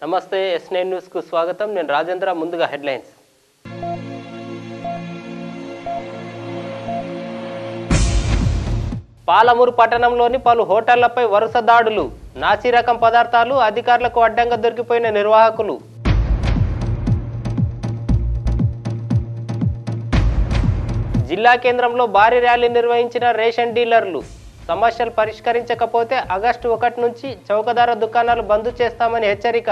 నమస్తే S9 news కు స్వాగతం. నేను రాజేంద్ర. ముందుగా హెడ్లైన్స్. పాలమూరు పట్టణంలోని పలు హోటళ్లపై వరుస దాడులు. నాసి రకం పదార్థాలు అధికారులకు అడ్డంగా దొరికిపోయిన నిర్వాహకులు. జిల్లా కేంద్రంలో భారీ ర్యాలీ నిర్వహించిన రేషన్ డీలర్లు. సమస్యలు పరిష్కరించకపోతే ఆగస్టు 1 నుంచి చౌకధర దుకాణాలు బంద్ చేస్తామని హెచ్చరిక.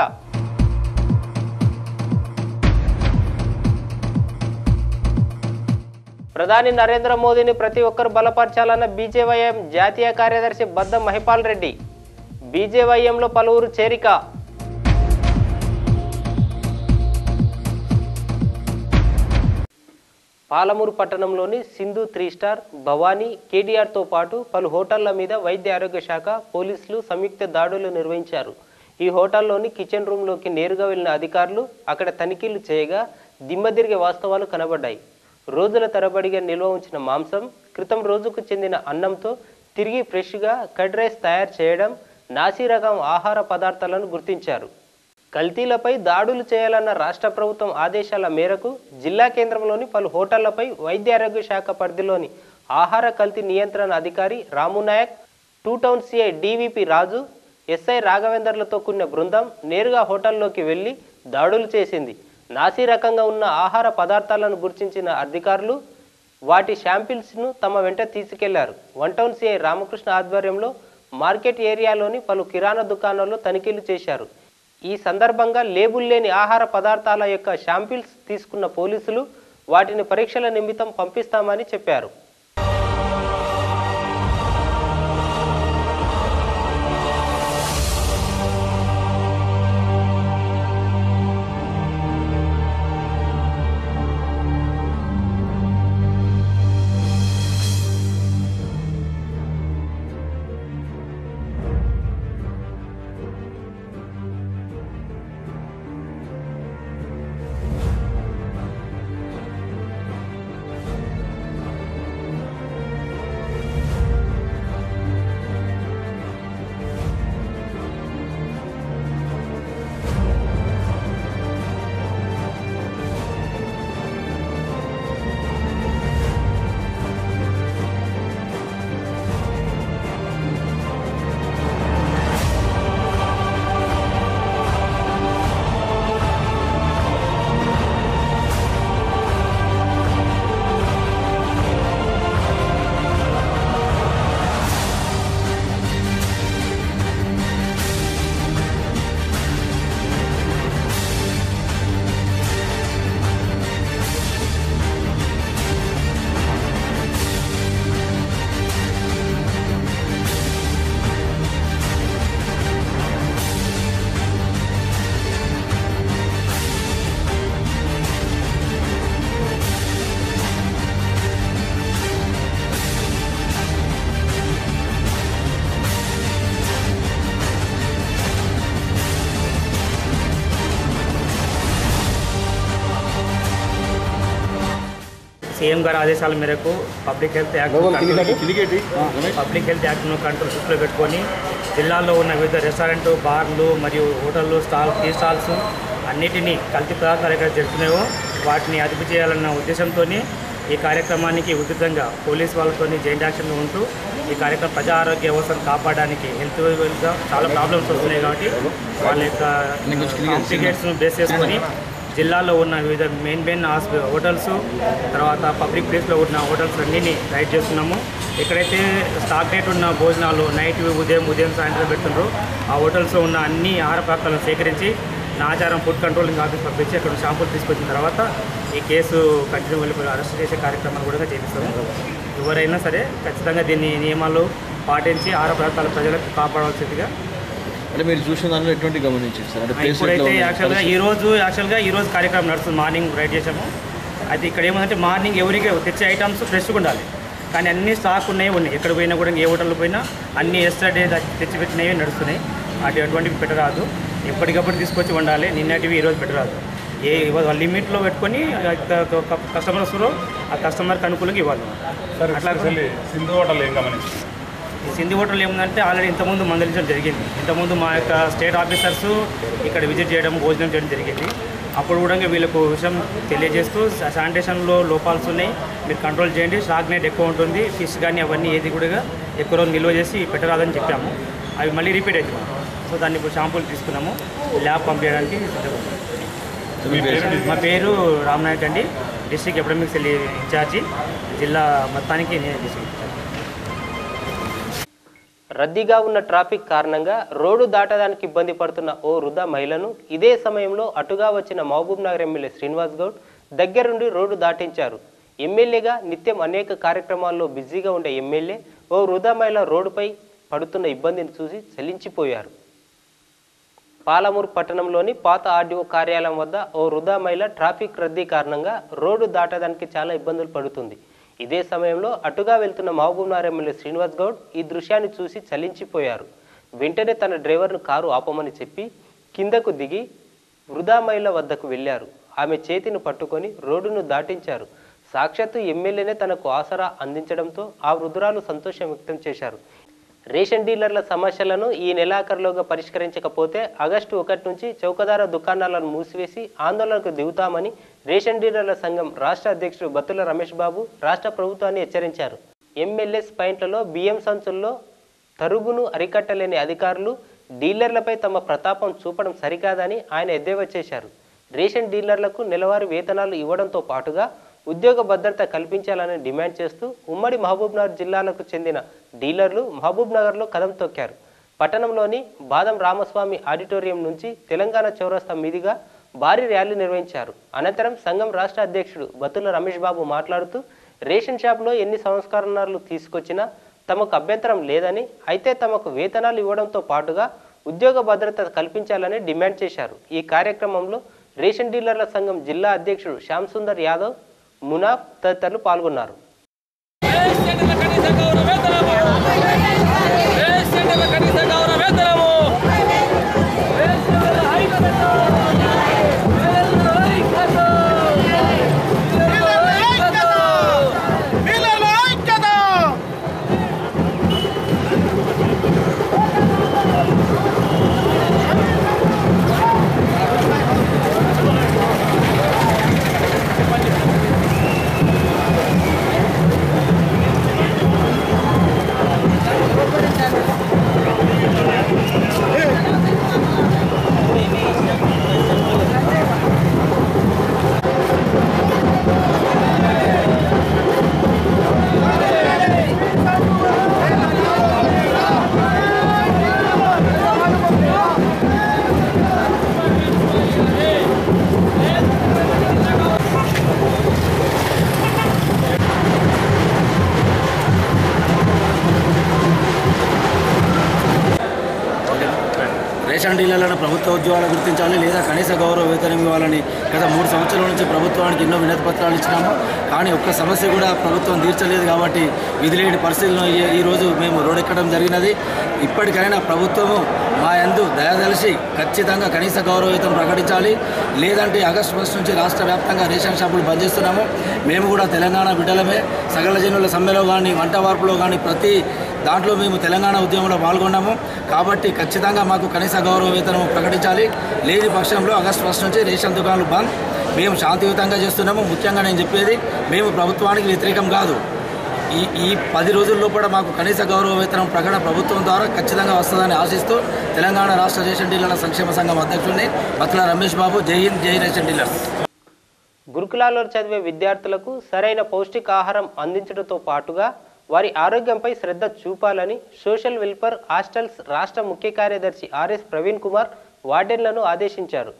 ప్రధాని నరేంద్ర మోదీని ప్రతి ఒక్కరు బలపరచాలన్న బీజేవైఎం జాతీయ కార్యదర్శి బద్దం మహిపాల్ రెడ్డి. బీజేవైఎంలో పలువురు చేరిక. పాలమూరు పట్టణంలోని సింధు 3 స్టార్, భవానీ, కేటీఆర్తో పాటు పలు హోటళ్ల మీద వైద్య ఆరోగ్య శాఖ పోలీసులు సంయుక్త దాడులు నిర్వహించారు. ఈ హోటల్లోని కిచెన్ రూమ్లోకి నేరుగా వెళ్లిన అధికారులు అక్కడ తనిఖీలు చేయగా దిమ్మదిరిగే వాస్తవాలు కనబడ్డాయి. రోజుల తరబడిగా నిల్వ ఉంచిన మాంసం, క్రితం రోజుకు చెందిన అన్నంతో తిరిగి ఫ్రెష్గా కర్డ్ రైస్ తయారు చేయడం, నాసి రకం ఆహార పదార్థాలను గుర్తించారు. కల్తీలపై దాడులు చేయాలన్న రాష్ట్ర ప్రభుత్వం ఆదేశాల మేరకు జిల్లా కేంద్రంలోని పలు హోటళ్లపై వైద్య ఆరోగ్య శాఖ పరిధిలోని ఆహార కల్తీ నియంత్రణ అధికారి రాము నాయక్, 2 టౌన్ సిఐ డివిపి రాజు, ఎస్ఐ రాఘవేందర్లతో కూడిన బృందం నేరుగా హోటల్లోకి వెళ్లి దాడులు చేసింది. నాసి రకంగా ఉన్న ఆహార పదార్థాలను గుర్తించిన అధికారులు వాటి శాంపిల్స్ను తమ వెంట తీసుకెళ్లారు. 1 టౌన్ సిఐ రామకృష్ణ ఆధ్వర్యంలో మార్కెట్ ఏరియాలోని పలు కిరాణా దుకాణాల్లో తనిఖీలు చేశారు. ఈ సందర్భంగా లేబుల్ లేని ఆహార పదార్థాల యొక్క శాంపిల్స్ తీసుకున్న పోలీసులు వాటిని పరీక్షల నిమిత్తం పంపిస్తామని చెప్పారు. సీఎం గారి ఆదేశాల మేరకు పబ్లిక్ హెల్త్ యాక్ట్ను కంట్రోల్ దృష్టిలో పెట్టుకొని జిల్లాలో ఉన్న వివిధ రెస్టారెంట్లు, బార్లు మరియు హోటళ్ళు, టీ స్టాల్స్ అన్నిటినీ కల్తీ పదార్థాలు ఎక్కడ జరుగుతున్నాయో వాటిని అదుపు చేయాలన్న ఉద్దేశంతో ఈ కార్యక్రమానికి ఉచితంగా పోలీస్ వాళ్ళతో జాయింట్ యాక్షన్లో ఉంటూ ఈ కార్యక్రమం ప్రజా ఆరోగ్య వ్యవస్థను కాపాడడానికి హెల్త్గా చాలా ప్రాబ్లమ్స్ వస్తున్నాయి కాబట్టి వాళ్ళ యొక్క కాంప్లికేట్స్ను బేస్ చేసుకొని జిల్లాలో ఉన్న వివిధ మెయిన్ హోటల్స్, తర్వాత పబ్లిక్ ప్లేస్లో ఉన్న హోటల్స్ అన్నింటినీ రైడ్ చేస్తున్నాము. ఎక్కడైతే స్టాక్ రేట్ ఉన్న భోజనాలు నైట్ ఉదయం సాయంత్రం పెడుతుండ్రో ఆ హోటల్స్లో ఉన్న అన్ని ఆహార పదార్థాలను సేకరించి నాచారం ఫుడ్ కంట్రోలింగ్ ఆఫీస్ పంపించి అక్కడ షాంపులు తీసుకొచ్చిన తర్వాత ఈ కేసు కంటిన్యూ వెళ్ళిపోయి అరెస్ట్ చేసే కార్యక్రమాలు కూడా చేపిస్తాము. ఎవరైనా సరే ఖచ్చితంగా దీన్ని నియమాలు పాటించి ఆహార పదార్థాలు ప్రజలకు కాపాడవలసిందిగా. అంటే మీరు చూసిన దానిలో ఎటువంటి గమనించారు సార్? అంటే ఇప్పుడైతే యాక్చువల్గా ఈరోజు కార్యక్రమం నడుస్తుంది. మార్నింగ్ రైడ్ చేసాము. అయితే ఇక్కడ ఏమంటే మార్నింగ్ ఎవరికి తెచ్చే ఐటమ్స్ ఫ్రెష్గా ఉండాలి, కానీ అన్ని స్టాక్ ఉన్నాయి. ఎక్కడ పోయినా కూడా ఏ హోటల్లో పోయినా అన్ని ఎస్టర్డే తెచ్చిపెట్టినవి నడుస్తున్నాయి. అటువంటివి పెట్టరాదు, ఎప్పటికప్పుడు తీసుకొచ్చి వండాలి. నిన్నటివి ఈరోజు పెట్టరాదు. లిమిట్లో పెట్టుకొని కస్టమర్ వస్తారో ఆ కస్టమర్కి అనుకూలంగా ఇవ్వాలి. అట్లా సింధు హోటల్ ఏం గమనించి సింధు హోటల్ ఏముందంటే ఆల్రెడీ ఇంతకుముందు మందలించడం జరిగింది. ఇంతకుముందు మా యొక్క స్టేట్ ఆఫీసర్స్ ఇక్కడ విజిట్ చేయడం భోజనం చేయడం జరిగింది. అప్పుడు కూడా వీళ్ళకు విషయం తెలియజేస్తూ శానిటేషన్లో లోపాలు ఉన్నాయి, మీరు కంట్రోల్ చేయండి, స్టాక్ నెట్ ఎక్కువ ఉంటుంది, ఫిష్ కానీ అవన్నీ ఏది కూడా ఎక్కువ రోజు నిల్వ చేసి పెట్టరాదని చెప్పాము. అవి మళ్ళీ రిపీట్ అవుతున్నాం. సో దాన్ని ఇప్పుడు షాంపూలు తీసుకున్నాము, ల్యాబ్ పంపించడానికి సిద్ధపడుతున్నాము. మా పేరు రామ్నాయక్ అండి, డిస్ట్రిక్ట్ ఎపిడమిక్స్ ఇన్ఛార్జి, జిల్లా మొత్తానికి నేను డిస్ట్రిక్ట్. రద్దీగా ఉన్న ట్రాఫిక్ కారణంగా రోడ్డు దాటడానికి ఇబ్బంది పడుతున్న ఓ వృద్ధ మహిళను ఇదే సమయంలో అటుగా వచ్చిన మహబూబ్ నగర్ ఎమ్మెల్యే శ్రీనివాస్ గౌడ్ దగ్గరుండి రోడ్డు దాటించారు. ఎమ్మెల్యేగా నిత్యం అనేక కార్యక్రమాల్లో బిజీగా ఉండే ఎమ్మెల్యే ఓ వృద్ధ మహిళ రోడ్డుపై పడుతున్న ఇబ్బందిని చూసి చలించిపోయారు. పాలమూరు పట్టణంలోని పాత ఆర్డీఓ కార్యాలయం వద్ద ఓ వృద్ధ మహిళ ట్రాఫిక్ రద్దీ కారణంగా రోడ్డు దాటడానికి చాలా ఇబ్బందులు పడుతుంది. ఇదే సమయంలో అటుగా వెళ్తున్న మహబూబ్ నగర్ ఎమ్మెల్యే శ్రీనివాస్ గౌడ్ ఈ దృశ్యాన్ని చూసి చలించిపోయారు. వెంటనే తన డ్రైవర్ను కారు ఆపమని చెప్పి కిందకు దిగి వృద్ధా మహిళ వద్దకు వెళ్లారు. ఆమె చేతిని పట్టుకొని రోడ్డును దాటించారు. సాక్షాత్తు ఎమ్మెల్యేనే తనకు ఆసరా అందించడంతో ఆ వృద్ధురాలు సంతోషం వ్యక్తం చేశారు. రేషన్ డీలర్ల సమస్యలను ఈ నెలాఖరులోగా పరిష్కరించకపోతే ఆగస్టు 1 నుంచి చౌకదార దుకాణాలను మూసివేసి ఆందోళనకు దిగుతామని రేషన్ డీలర్ల సంఘం రాష్ట్ర అధ్యక్షుడు బత్తుల రమేష్ బాబు రాష్ట్ర ప్రభుత్వాన్ని హెచ్చరించారు. ఎంఎల్ఎస్ పాయింట్లలో బియ్యం సంచుల్లో తరుగును అరికట్టలేని అధికారులు డీలర్లపై తమ ప్రతాపం చూపడం సరికాదని ఆయన ఎద్దేవా చేశారు. రేషన్ డీలర్లకు నెలవారీ వేతనాలు ఇవ్వడంతో పాటుగా ఉద్యోగ భద్రత కల్పించాలని డిమాండ్ చేస్తూ ఉమ్మడి మహబూబ్నగర్ జిల్లాలకు చెందిన డీలర్లు మహబూబ్ నగర్లో కదం తొక్కారు. పట్టణంలోని బాదం రామస్వామి ఆడిటోరియం నుంచి తెలంగాణ చౌరస్తా మీదుగా భారీ ర్యాలీ నిర్వహించారు. అనంతరం సంఘం రాష్ట్ర అధ్యక్షుడు బత్తుల రమేష్ బాబు మాట్లాడుతూ రేషన్ షాప్లో ఎన్ని సంస్కరణలు తీసుకొచ్చినా తమకు అభ్యంతరం లేదని, అయితే తమకు వేతనాలు ఇవ్వడంతో పాటుగా ఉద్యోగ భద్రత కల్పించాలని డిమాండ్ చేశారు. ఈ కార్యక్రమంలో రేషన్ డీలర్ల సంఘం జిల్లా అధ్యక్షుడు శ్యామ్ సుందర్ యాదవ్, మునాఫ్ తదితరులు పాల్గొన్నారు. రేషన్ డీలర్లను ప్రభుత్వ ఉద్యోగాలు గుర్తించాలి లేదా కనీస గౌరవ వేతనం ఇవ్వాలని గత 3 సంవత్సరాల నుంచి ప్రభుత్వానికి ఎన్నో వినతి పత్రాలు ఇచ్చినాము. కానీ ఒక్క సమస్య కూడా ప్రభుత్వం తీర్చలేదు. కాబట్టి విధిలేని పరిస్థితుల్లో ఈరోజు మేము రోడ్డెక్కడం జరిగినది. ఇప్పటికైనా ప్రభుత్వము మా యందు దయదలిచి ఖచ్చితంగా కనీస గౌరవ వేతనం ప్రకటించాలి. లేదంటే ఆగస్టు 1 నుంచి రాష్ట్ర వ్యాప్తంగా రేషన్ షాపులు బంద్ చేస్తున్నాము. మేము కూడా తెలంగాణ బిడ్డలమే. సకల జనుల సమ్మెలో కానీ వంట వార్పులో కానీ ప్రతి దాంట్లో మేము తెలంగాణ ఉద్యమంలో పాల్గొన్నాము. కాబట్టి ఖచ్చితంగా మాకు కనీస గౌరవ వేతనం ప్రకటించాలి. లేని పక్షంలో ఆగస్టు 1 నుంచి రేషన్ దుకాణాలు బంద్. మేము శాంతియుతంగా చేస్తున్నాము. ముఖ్యంగా నేను చెప్పేది, మేము ప్రభుత్వానికి వ్యతిరేకం కాదు. ఈ 10 రోజుల్లో కూడా మాకు కనీస గౌరవ వేతనం ప్రకటన ప్రభుత్వం ద్వారా ఖచ్చితంగా వస్తుందని ఆశిస్తూ తెలంగాణ రాష్ట్ర రేషన్ డీలర్ల సంక్షేమ సంఘం అధ్యక్షుడిని బత్తుల రమేష్ బాబు. జై హింద్, జై రేషన్ డీలర్స్. గురుకులాల్లో చదివే విద్యార్థులకు సరైన పౌష్టికాహారం అందించడంతో పాటుగా వారి ఆరోగ్యంపై శ్రద్ధ చూపాలని సోషల్ వెల్ఫేర్ హాస్టల్స్ రాష్ట్ర ముఖ్య కార్యదర్శి ఆర్ఎస్ ప్రవీణ్ కుమార్ వార్డెన్లను ఆదేశించారు.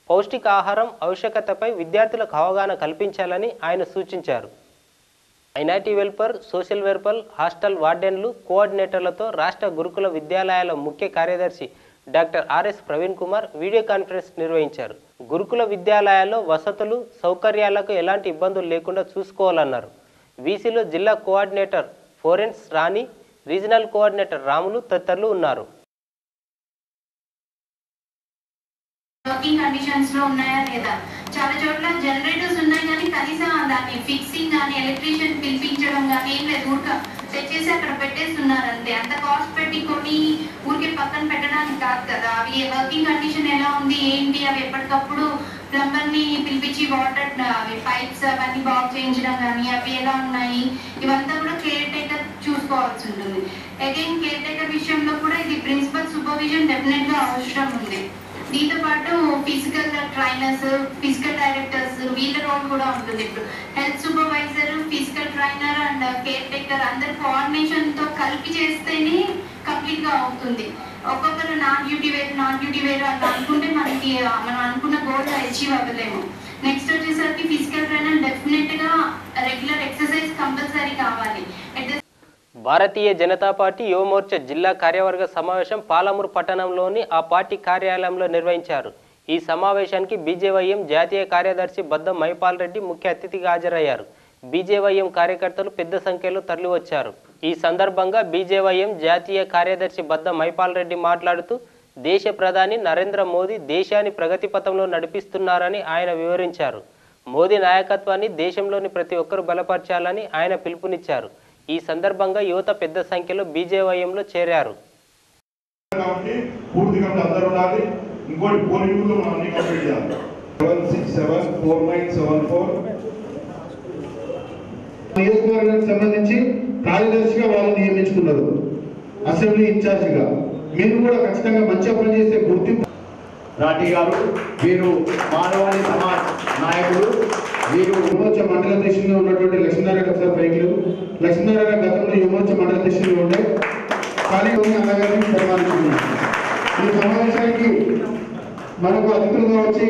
పౌష్టికాహారం ఆవశ్యకతపై విద్యార్థులకు అవగాహన కల్పించాలని ఆయన సూచించారు. Minority welfare, social welfare hostel వార్డెన్లు, కోఆర్డినేటర్లతో రాష్ట్ర గురుకుల విద్యాలయాల ముఖ్య కార్యదర్శి doctor R S Praveen Kumar video conference నిర్వహించారు. గురుకుల విద్యాలయాల్లో వసతులు, సౌకర్యాలకు ఎలాంటి ఇబ్బందులు లేకుండా చూసుకోవాలన్నారు. వీసీలో జిల్లా కోఆర్డినేటర్ ఫోరెన్స్ రాణి, రీజనల్ కోఆర్డినేటర్ రాములు తదితరులు ఉన్నారు. వర్కింగ్ కండిషన్స్ లో ఉన్నాయా లేదా, చాలా చోట్ల జనరేటర్స్ ఉన్నాయి కానీ కనీసం దాన్ని ఫిక్సింగ్ కానీ ఎలక్ట్రీషియన్ పిలిపించడం కానీ ఏం లేదు. తెచ్చేసి అక్కడ పెట్టేస్తున్నారు అంతే. అంత కాస్ట్ పెట్టి కొని ఊరికే పక్కన పెట్టడానికి కాదు కదా. అవి వర్కింగ్ కండిషన్ ఎలా ఉంది ఏంటి, అవి ఎప్పటికప్పుడు ప్లంబర్ని పిలిపించి వాటర్ అవి పైప్స్ అవన్నీ బాగు చేయించడం కానీ అవి ఎలా ఉన్నాయి ఇవంతా కూడా కేర్ టేకర్ చూసుకోవాల్సి ఉంటుంది. అగైన్ కేర్ టేకర్ విషయంలో కూడా ఇది ప్రిన్సిపల్ సూపర్విజన్ డెఫినెట్గా అవసరం ఉంది. దీంతో పాటు ఫిజికల్ ట్రైనర్స్, ఫిజికల్ డైరెక్టర్స్ వీళ్ళ రోల్ కూడా ఉంటుంది. ఇప్పుడు health supervisor, physical trainer and care taker అందరు కోఆర్డినేషన్తో కలిపి చేస్తేనే కంప్లీట్గా అవుతుంది. ఒక్కొక్కరు నాన్ డ్యూటీ వేరు అట్లా అనుకుంటే మనకి మనం అనుకున్న గోల్ అచీవ్ అవ్వలేము. నెక్స్ట్ వచ్చేసరికి ఫిజికల్ ట్రైనర్ డెఫినెట్గా రెగ్యులర్ ఎక్సర్సైజ్ కంపల్సరీ కావాలి. భారతీయ జనతా పార్టీ యువమోర్చా జిల్లా కార్యవర్గ సమావేశం పాలమూరు పట్టణంలోని ఆ పార్టీ కార్యాలయంలో నిర్వహించారు. ఈ సమావేశానికి బీజేవైఎం జాతీయ కార్యదర్శి బద్దం మైపాల్ రెడ్డి ముఖ్య అతిథిగా హాజరయ్యారు. బీజేవైఎం కార్యకర్తలు పెద్ద సంఖ్యలో తరలివచ్చారు. ఈ సందర్భంగా బీజేవైఎం జాతీయ కార్యదర్శి బద్దం మైపాల్ రెడ్డి మాట్లాడుతూ దేశ ప్రధాని నరేంద్ర మోదీ దేశాన్ని ప్రగతి పథంలో నడిపిస్తున్నారని ఆయన వివరించారు. మోదీ నాయకత్వాన్ని దేశంలోని ప్రతి ఒక్కరూ బలపరచాలని ఆయన పిలుపునిచ్చారు. ఈ సందర్భంగా యువత పెద్ద సంఖ్యలో బీజేవైఎంలో చేరారు. నియోజకవర్గానికి సంబంధించి కార్యదర్శిగా వాళ్ళు నియమించుకున్నారు, అసెంబ్లీ ఇన్ఛార్జిగా. మీరు కూడా ఖచ్చితంగా మంచిగా పనిచేసే గుర్తింపు. రాఠీ గారు వీరు మానవాళి సమాజ్ నాయకుడు. వీరు యువమోర్చా మండల అధ్యక్షులుగా ఉన్నటువంటి లక్ష్మీనారాయణ ఒకసారి పైకి. లక్ష్మీనారాయణ గతంలో యువమోర్చా మండల అధ్యక్షులుగా ఉండే ఖాళీ అన్నగారిని సన్మానించుకున్నారు. ఈ సమావేశానికి మనకు అతిథులుగా వచ్చి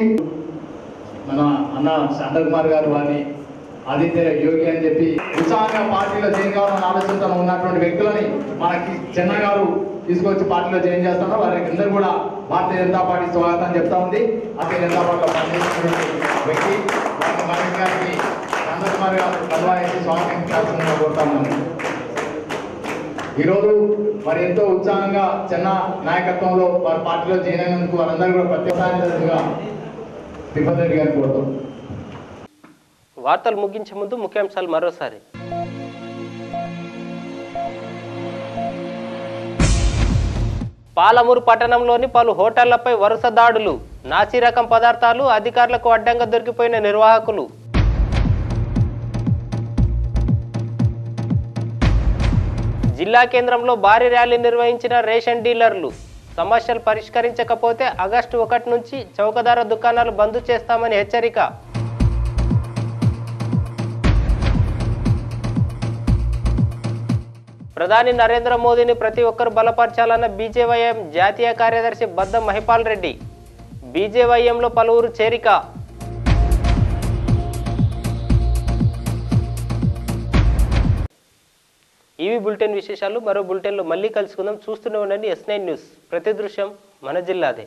మన అన్న శాంతల్ కుమార్ గారు వారిని ఆదిత్య యోగి అని చెప్పి ఉత్సాహంగా పార్టీలో జాయిన్ కావాలని ఆలోచనతో ఉన్నటువంటి వ్యక్తులని మనకి చెన్న గారు తీసుకొచ్చి పార్టీలో జాయిన్ చేస్తున్నారు. వారికి అందరూ కూడా భారతీయ జనతా పార్టీ స్వాగతం చెప్తా ఉంది. భారతీయ జనతా పార్టీలో పనిచేస్తున్నటువంటి వ్యక్తి మహేష్ గారికి శాంతల్ కుమార్ గారు కల్వా వేసి స్వాగతించాల్సిందిగా కోరుతా ఉన్నాను. ఈరోజు మరి ఎంతో ఉత్సాహంగా చెన్న నాయకత్వంలో వారి పార్టీలో జాయిన్ అయినందుకు వారందరూ కూడా ప్రత్యేకంగా తిరుపతి రెడ్డి గారిని కోరుతాం. వార్తలు ముగించే ముందు ముఖ్యాంశాలు మరోసారి. పాలమూరు పట్టణంలోని పలు హోటళ్లపై వరుస దాడులు, నాసి రకం పదార్థాలు అధికారులకు అడ్డంగా దొరికిపోయిన నిర్వాహకులు. జిల్లా కేంద్రంలో భారీ ర్యాలీ నిర్వహించిన రేషన్ డీలర్లు, సమస్యలు పరిష్కరించకపోతే ఆగస్టు 1 నుంచి చౌకధర దుకాణాలు బంద్ చేస్తామని హెచ్చరిక. ప్రధాని నరేంద్ర మోదీని ప్రతి ఒక్కరు బలపరచాలన్న బీజేవైఎం జాతీయ కార్యదర్శి బద్దం మహిపాల్ రెడ్డి. బీజేవైఎంలో పలువురు చేరిక. ఇవి బులెటిన్ విశేషాలు. మరో బులెటిన్లో మళ్ళీ కలుసుకుందాం. చూస్తూనే ఉండండి S9 న్యూస్. ప్రతి దృశ్యం మన జిల్లాదే.